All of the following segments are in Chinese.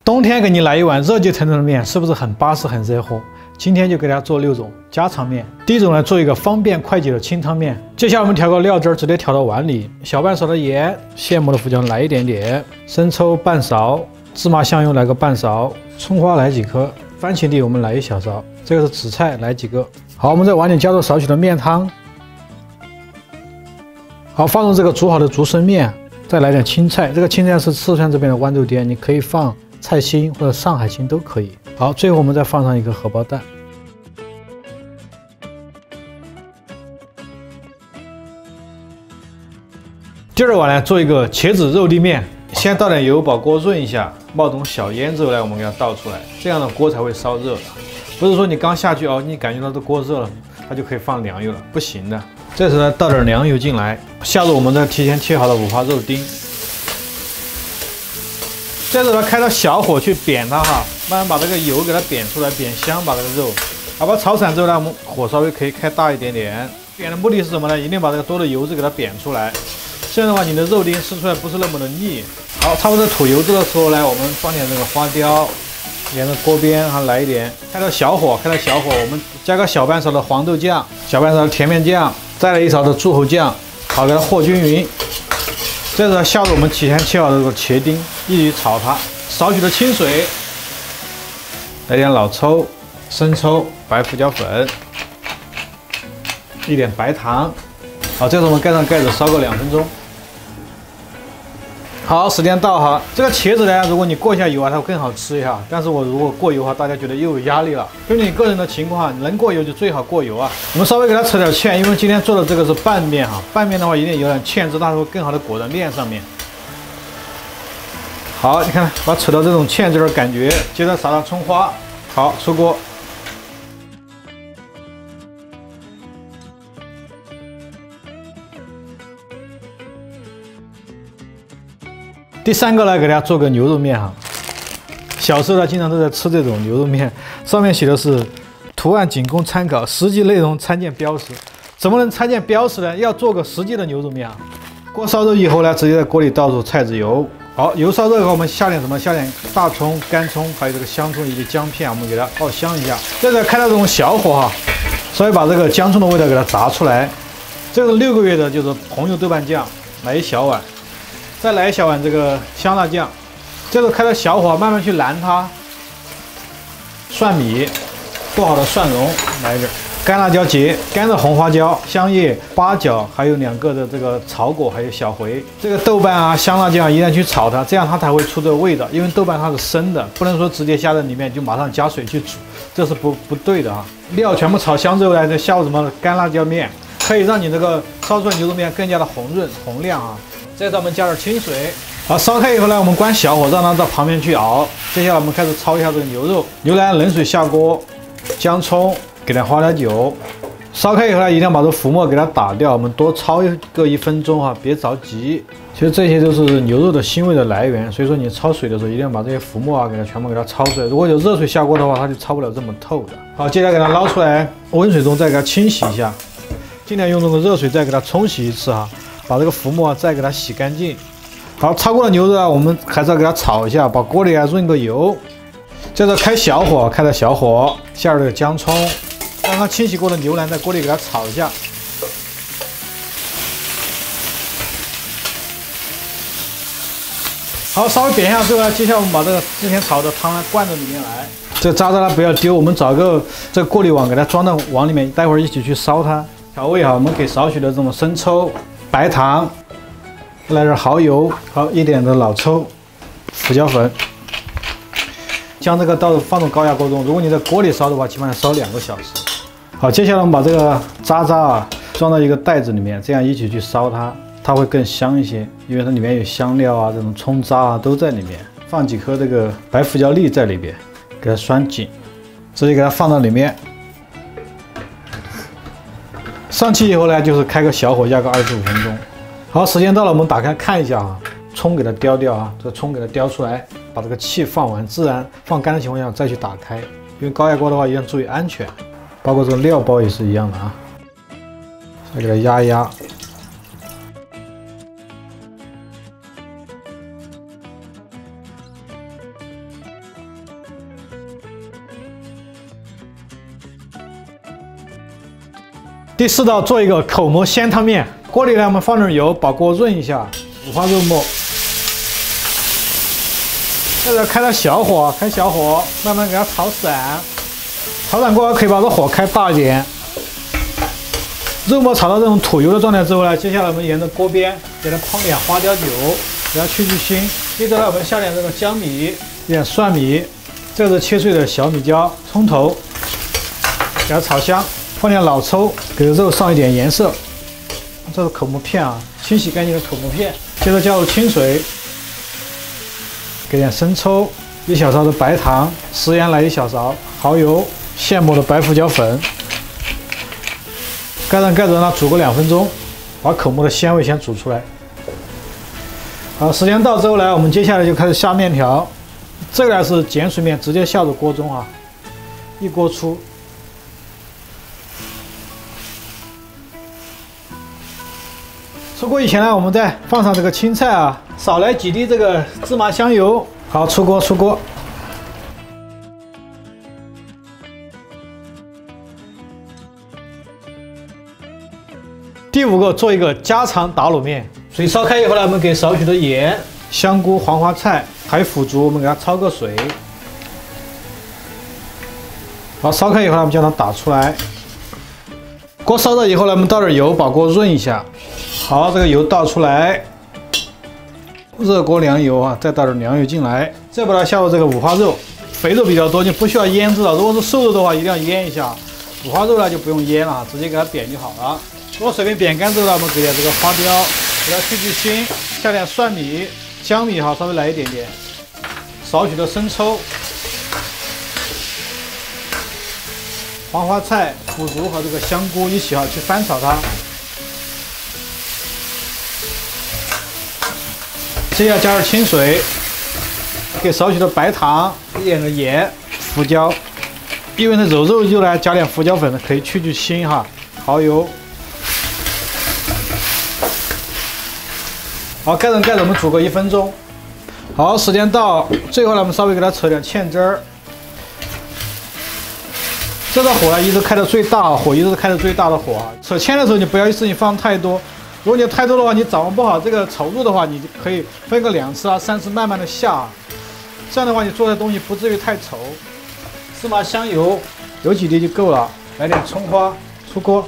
冬天给你来一碗热气腾腾的面，是不是很巴适、很热乎？今天就给大家做6种家常面。第一种呢，做一个方便快捷的清汤面。接下来我们调个料汁，直接调到碗里，小半勺的盐，现磨的胡椒来一点点，生抽半勺，芝麻香油来个半勺，葱花来几颗，番茄粒我们来1小勺，这个是紫菜来几个。好，我们在碗里加入少许的面汤。好，放入这个煮好的竹荪面，再来点青菜。这个青菜是四川这边的豌豆颠，你可以放菜心或者上海心都可以。好，最后我们再放上一个荷包蛋。第二碗呢，做一个茄子肉粒面。先倒点油，把锅润一下，冒种小烟之后呢，我们给它倒出来，这样的锅才会烧热。不是说你刚下去哦，你感觉到这锅热了，它就可以放凉油了，不行的。这时呢，倒点凉油进来，下入我们的提前切好的五花肉丁。这时候开到小火去煸它哈，慢慢把这个油给它煸出来，煸香把这个肉。好，把炒散之后呢，我们火稍微可以开大一点点。煸的目的是什么呢？一定把这个多的油脂给它煸出来，这样的话你的肉丁吃出来不是那么的腻。好，差不多吐油脂的时候呢，我们放点这个花雕，沿着锅边还来一点，开到小火，我们加个小半勺的黄豆酱，小半勺的甜面酱，再来1勺的柱侯酱，好，给它和均匀。这时候下入我们提前切好的这个茄丁，一起炒它，少许的清水，来点老抽、生抽、白胡椒粉，一点白糖。好，这时候我们盖上盖子烧个2分钟。好，时间到哈。这个茄子呢，如果你过一下油啊，它会更好吃一下。但是我如果过油的话，大家觉得又有压力了。根据你个人的情况，能过油就最好过油啊。我们稍微给它扯点芡，因为今天做的这个是拌面哈，拌面的话一定有点芡汁，它会更好的裹在面上面。好，你看，把它扯到这种芡汁的感觉，接着撒上葱花，好，出锅。第3个呢，给大家做个牛肉面哈。小时候呢，经常都在吃这种牛肉面，上面写的是图案仅供参考，实际内容参见标识。怎么能参见标识呢？要做个实际的牛肉面啊。锅烧热以后呢，直接在锅里倒入菜籽油。好，油烧热以后，我们下点什么？下点大葱、干葱，还有这个香葱以及姜片，我们给它爆香一下。这个开到这种小火哈，稍微把这个姜葱的味道给它炸出来。这个是6个月的，就是红油豆瓣酱，来1小碗。再来1小碗这个香辣酱，这个开到小火慢慢去燃它。蒜米，剁好的蒜蓉来一点，干辣椒节、干的红花椒、香叶、八角，还有2个的这个草果，还有小茴。这个豆瓣啊、香辣酱一定要去炒它，这样它才会出这个味道。因为豆瓣它是生的，不能说直接下在里面就马上加水去煮，这是不对的啊。料全部炒香之后呢，再下入什么干辣椒面，可以让你这个烧出来牛肉面更加的红润红亮啊。再给我们加点清水，好，烧开以后呢，我们关小火，让它到旁边去熬。接下来我们开始焯一下这个牛肉，牛腩冷水下锅，姜葱，给点花椒酒。烧开以后呢，一定要把这浮沫给它打掉，我们多焯个1分钟哈，别着急。其实这些都是牛肉的腥味的来源，所以说你焯水的时候一定要把这些浮沫啊给它全部给它焯出来。如果有热水下锅的话，它就焯不了这么透的。好，接下来给它捞出来，温水中再给它清洗一下，尽量用这个热水再给它冲洗1次哈。把这个浮沫再给它洗干净。好，焯过的牛肉啊，我们还是要给它炒一下，把锅里啊润个油。接着开小火，开到小火，下入这个姜葱，让它清洗过的牛腩在锅里给它炒一下。好，稍微煸一下之后呢，接下来我们把这个之前炒的汤灌到里面来。这渣渣呢不要丢，我们找个这个过滤网给它装到碗里面，待会儿一起去烧它。调味哈，我们给少许的这种生抽。白糖，来点蚝油，好一点的老抽，胡椒粉，将这个放入高压锅中。如果你在锅里烧的话，起码要烧2个小时。好，接下来我们把这个渣渣啊装到一个袋子里面，这样一起去烧它，它会更香一些，因为它里面有香料啊，这种葱渣啊都在里面。放几颗这个白胡椒粒在里边，给它拴紧，直接给它放到里面。上气以后呢，就是开个小火压个25分钟。好，时间到了，我们打开看一下啊，葱给它雕掉啊，这个葱给它雕出来，把这个气放完，自然放干的情况下再去打开，因为高压锅的话一定要注意安全，包括这个料包也是一样的啊。再给它压一压。第4道做一个口蘑鲜汤面，锅里呢我们放点油，把锅润一下，五花肉末。在这开到小火，开小火，慢慢给它炒散。炒散过后可以把这火开大一点。肉末炒到这种吐油的状态之后呢，接下来我们沿着锅边给它烹点花雕酒，给它去腥。接着呢，我们下点这个姜米，一点蒜米，这是切碎的小米椒、葱头，给它炒香。放点老抽，给肉上一点颜色。这是口蘑片啊，清洗干净的口蘑片。接着加入清水，给点生抽，1小勺的白糖，食盐来1小勺，蚝油，现磨的白胡椒粉。盖上盖子让它煮个2分钟，把口蘑的鲜味先煮出来。好，时间到之后呢，我们接下来就开始下面条。这个呢是碱水面，直接下入锅中啊，1锅出。出锅以前呢，我们再放上这个青菜啊，少来几滴这个芝麻香油。好，出锅。第5个做一个家常打卤面。水烧开以后呢，我们给少许的盐、香菇、黄花菜，还有腐竹，我们给它焯个水。好，烧开以后呢，我们将它打出来。锅烧热以后呢，我们倒点油，把锅润一下。好，这个油倒出来，热锅凉油啊，再倒点凉油进来，再把它下入这个五花肉，肥肉比较多，就不需要腌制了。如果是瘦肉的话，一定要腌一下。五花肉呢就不用腌了，直接给它煸就好了。锅水分煸干之后呢，我们给点这个花雕，给它去腥，下点蒜米、姜米哈，稍微来一点点，少许的生抽、黄花菜、腐竹和这个香菇一起去翻炒它。接下来加点清水，给少许的白糖，一点的盐、胡椒，因为它肉就来加点胡椒粉，可以去腥哈。蚝油，好，盖上盖子，我们煮个1分钟。好，时间到，最后呢，我们稍微给它扯点芡汁儿。这个火呢一直开的最大，火一直是开的最大的火啊。扯芡的时候，你不要一次性放太多。如果你太多的话，你掌握不好这个稠度的话，你可以分个2次啊、3次，慢慢的下，这样的话你做的东西不至于太稠。芝麻香油有几滴就够了，来点葱花，出锅。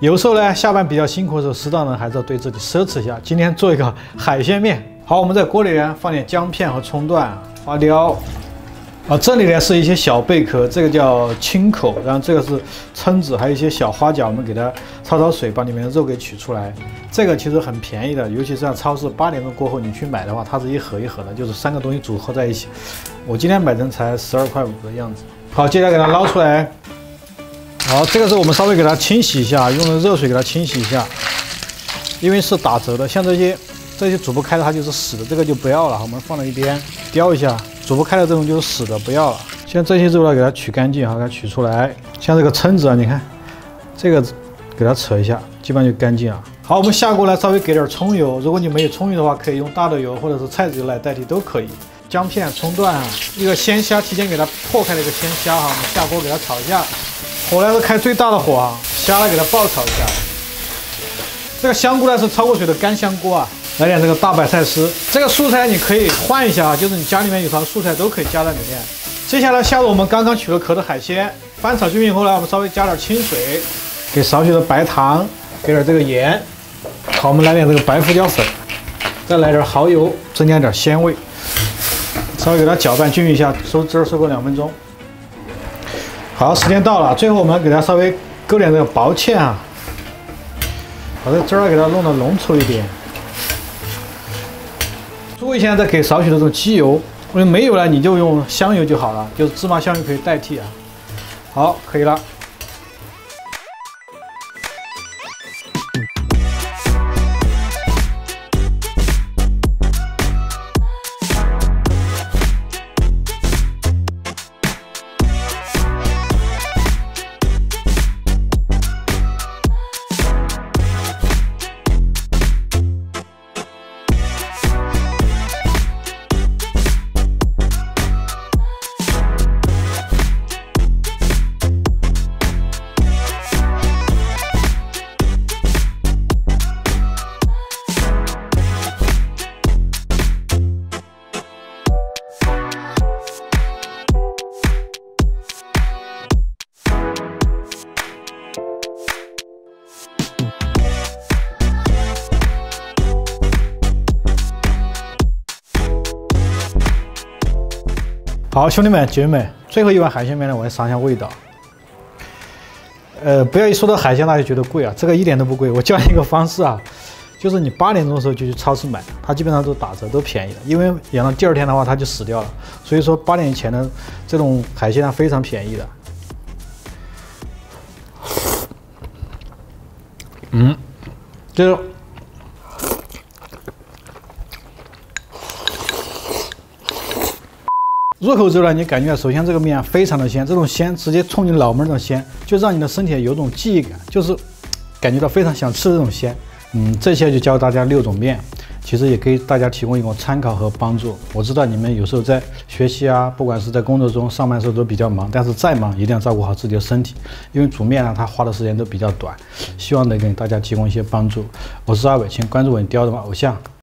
有时候呢，下班比较辛苦的时候，适当的还是要对自己奢侈一下。今天做一个海鲜面。好，我们在锅里呢放点姜片和葱段、花雕。这里呢是一些小贝壳，这个叫青口，然后这个是蛏子，还有一些小花甲，我们给它焯水，把里面的肉给取出来。这个其实很便宜的，尤其是像超市8点钟过后你去买的话，它是一盒一盒的，就是3个东西组合在一起。我今天买成才12.5块的样子。好，接下来给它捞出来。好，这个是我们稍微给它清洗一下，用的热水给它清洗一下，因为是打折的，像这些煮不开的它就是死的，这个就不要了，我们放在一边雕一下。煮不开的这种就是死的，不要了。像这些肉呢，给它取干净，好，给它取出来。像这个蛏子啊，你看这个给它扯一下，基本上就干净了。好，我们下锅来稍微给点葱油，如果你没有葱油的话，可以用大豆油或者是菜籽油来代替都可以。姜片、葱段啊，一个鲜虾，提前给它破开了一个鲜虾哈，我们下锅给它炒一下。火呢是开最大的火啊，虾呢给它爆炒一下。这个香菇呢是焯过水的干香菇啊。来点这个大白菜丝，这个素菜你可以换一下，就是你家里面有啥素菜都可以加在里面。接下来下入我们刚刚取了壳的海鲜，翻炒均匀以后呢，我们稍微加点清水，给少许的白糖，给点这个盐。好，我们来点这个白胡椒粉，再来点蚝油，增加点鲜味。稍微给它搅拌均匀一下，收汁收个2分钟。好，时间到了，最后我们给它稍微勾点这个薄芡啊，把这汁儿给它弄得浓稠一点。注意，现在再给少许的这种鸡油，如果没有了，你就用香油就好了，就是芝麻香油可以代替啊。好，可以了。好，兄弟们、姐妹们，最后一碗海鲜面呢，我来尝一下味道。不要一说到海鲜大家就觉得贵啊，这个一点都不贵。我教你一个方式啊，就是你8点钟的时候就去超市买，它基本上都打折，都便宜的。因为养到第2天的话，它就死掉了。所以说8点以前的这种海鲜呢，非常便宜的。就是入口之后呢，你感觉首先这个面非常的鲜，这种鲜直接冲你脑门的鲜，就让你的身体有种记忆感，就是感觉到非常想吃这种鲜。这些就教大家6种面，其实也给大家提供一种参考和帮助。我知道你们有时候在学习啊，不管是在工作中、上班时候都比较忙，但是再忙一定要照顾好自己的身体，因为煮面呢，它花的时间都比较短。希望能给大家提供一些帮助。我是阿伟，请关注我，你雕的偶像。